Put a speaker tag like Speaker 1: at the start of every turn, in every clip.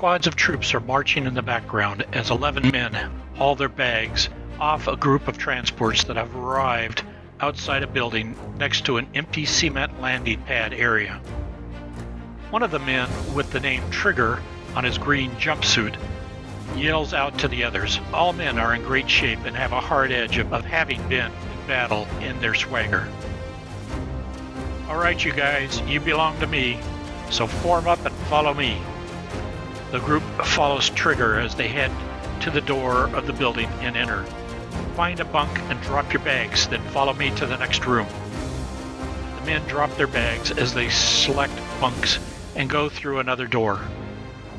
Speaker 1: Squads of troops are marching in the background as 11 men haul their bags off a group of transports that have arrived outside a building next to an empty cement landing pad area. One of the men, with the name Trigger on his green jumpsuit, yells out to the others. All men are in great shape and have a hard edge of having been in battle in their swagger. All right, you guys, you belong to me, so form up and follow me. The group follows Trigger as they head to the door of the building and enter. Find a bunk and drop your bags, then follow me to the next room. The men drop their bags as they select bunks and go through another door.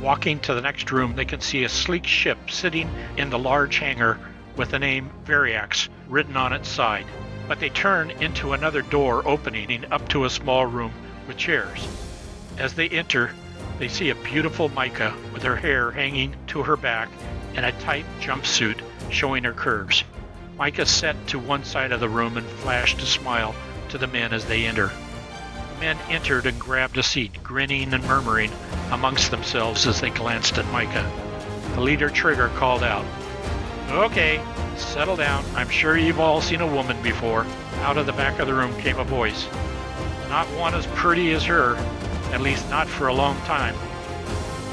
Speaker 1: Walking to the next room, they can see a sleek ship sitting in the large hangar with the name Variax written on its side. But they turn into another door opening up to a small room with chairs. As they enter, they see a beautiful Micah with her hair hanging to her back and a tight jumpsuit showing her curves. Micah sat to one side of the room and flashed a smile to the men as they enter. The men entered and grabbed a seat, grinning and murmuring amongst themselves as they glanced at Micah. The leader Trigger called out, "Okay, settle down. I'm sure you've all seen a woman before." Out of the back of the room came a voice. "Not one as pretty as her, at least not for a long time."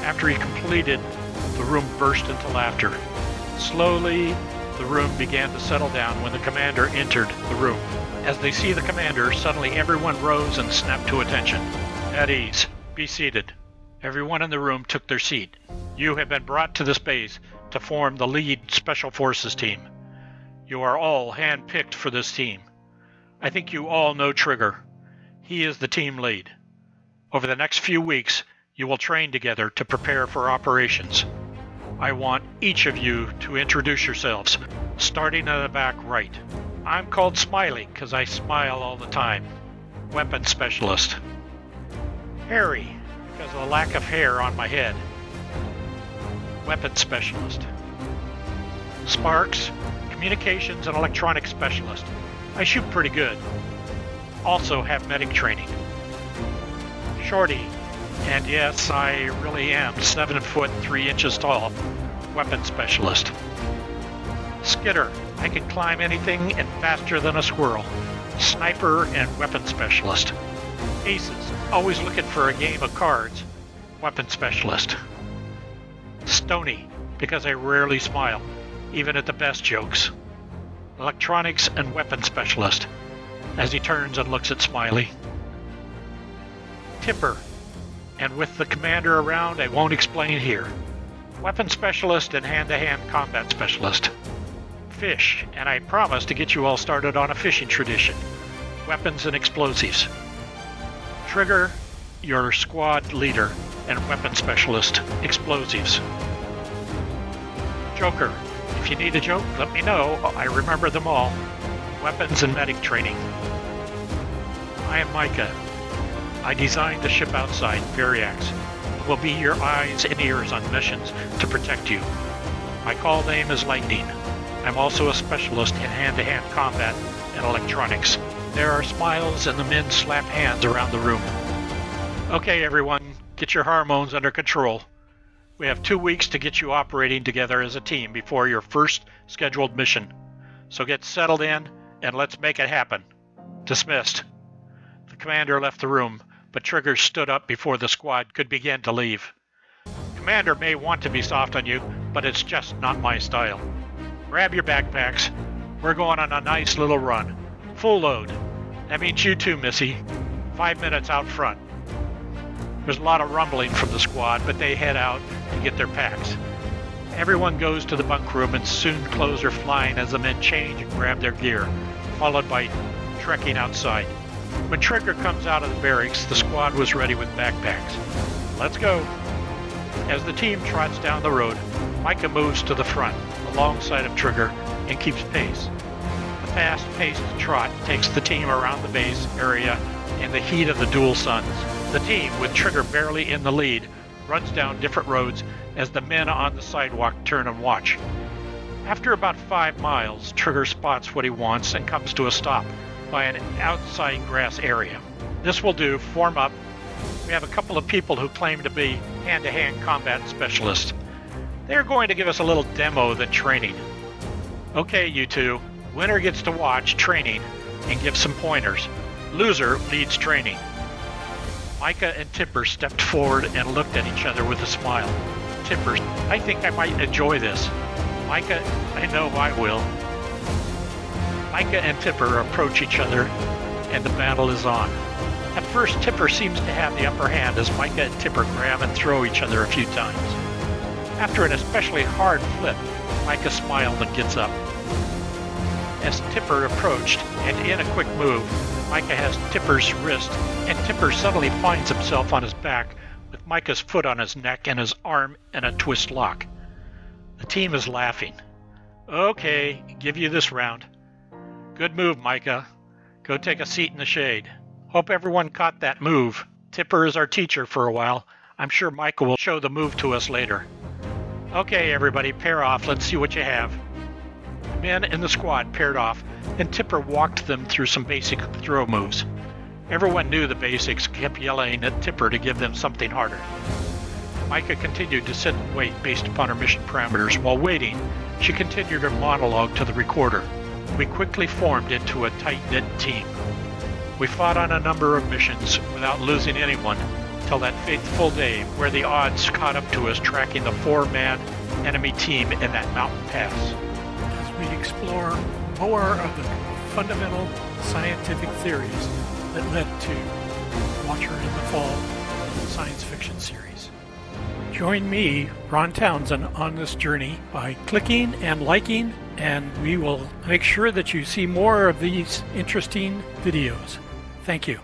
Speaker 1: After he completed, the room burst into laughter. Slowly, the room began to settle down when the commander entered the room. As they see the commander, suddenly everyone rose and snapped to attention. "At ease. Be seated." Everyone in the room took their seat. "You have been brought to this base to form the lead Special Forces team. You are all hand-picked for this team. I think you all know Trigger. He is the team lead. Over the next few weeks, you will train together to prepare for operations. I want each of you to introduce yourselves, starting at the back right. I'm called Smiley because I smile all the time. Weapons Specialist. Hairy, because of the lack of hair on my head. Weapons Specialist. Sparks, Communications and Electronics Specialist. I shoot pretty good. Also have medic training. Shorty, and yes, I really am 7 foot 3 inches tall. Weapons Specialist. Skidder, I can climb anything and faster than a squirrel. Sniper and Weapons Specialist. Aces, always looking for a game of cards. Weapons Specialist. Stony, because I rarely smile, even at the best jokes. Electronics and Weapons Specialist, as he turns and looks at Smiley. Tipper, and with the commander around, I won't explain here. Weapons Specialist and hand-to-hand combat specialist. Fish, and I promise to get you all started on a fishing tradition. Weapons and explosives. Trigger, your squad leader and weapons specialist, explosives. Joker, if you need a joke, let me know. I remember them all. Weapons and medic training. I am Micah. I designed the ship outside, Variax. It will be your eyes and ears on missions to protect you. My call name is Lightning. I'm also a specialist in hand-to-hand combat and electronics. There are smiles and the men slap hands around the room. Okay, everyone, get your hormones under control. We have 2 weeks to get you operating together as a team before your first scheduled mission. So get settled in and let's make it happen. Dismissed. The commander left the room, but Trigger stood up before the squad could begin to leave. Commander may want to be soft on you, but it's just not my style. Grab your backpacks. We're going on a nice little run. Full load. That means you too, Missy. 5 minutes out front. There's a lot of rumbling from the squad, but they head out to get their packs. Everyone goes to the bunk room and soon clothes are flying as the men change and grab their gear, followed by trekking outside. When Trigger comes out of the barracks, the squad was ready with backpacks. Let's go. As the team trots down the road, Micah moves to the front, alongside of Trigger, and keeps pace. The fast-paced trot takes the team around the base area in the heat of the dual suns. The team, with Trigger barely in the lead, runs down different roads as the men on the sidewalk turn and watch. After about 5 miles, Trigger spots what he wants and comes to a stop by an outside grass area. This will do. Form up. we have a couple of people who claim to be hand-to-hand combat specialists. They're going to give us a little demo than training. Okay, you two, winner gets to watch training and give some pointers. Loser leads training. Micah and Tipper stepped forward and looked at each other with a smile. Tipper, I think I might enjoy this. Micah, I know I will. Micah and Tipper approach each other, and the battle is on. At first, Tipper seems to have the upper hand as Micah and Tipper grab and throw each other a few times. After an especially hard flip, Micah smiled and gets up. As Tipper approached, and in a quick move, Micah has Tipper's wrist, and Tipper suddenly finds himself on his back with Micah's foot on his neck and his arm in a twist lock. The team is laughing. Okay, give you this round. Good move, Micah. Go take a seat in the shade. Hope everyone caught that move. Tipper is our teacher for a while. I'm sure Micah will show the move to us later. Okay, everybody, pair off. Let's see what you have. The men in the squad paired off, and Tipper walked them through some basic throw moves. Everyone knew the basics, kept yelling at Tipper to give them something harder. Micah continued to sit and wait based upon her mission parameters. While waiting, she continued her monologue to the recorder. We quickly formed into a tight-knit team. We fought on a number of missions without losing anyone till that fateful day where the odds caught up to us tracking the 4-man enemy team in that mountain pass.
Speaker 2: As we explore more of the fundamental scientific theories that led to Watcher in the Fall science fiction series. Join me, Ron Townsend, on this journey by clicking and liking, and we will make sure that you see more of these interesting videos. Thank you.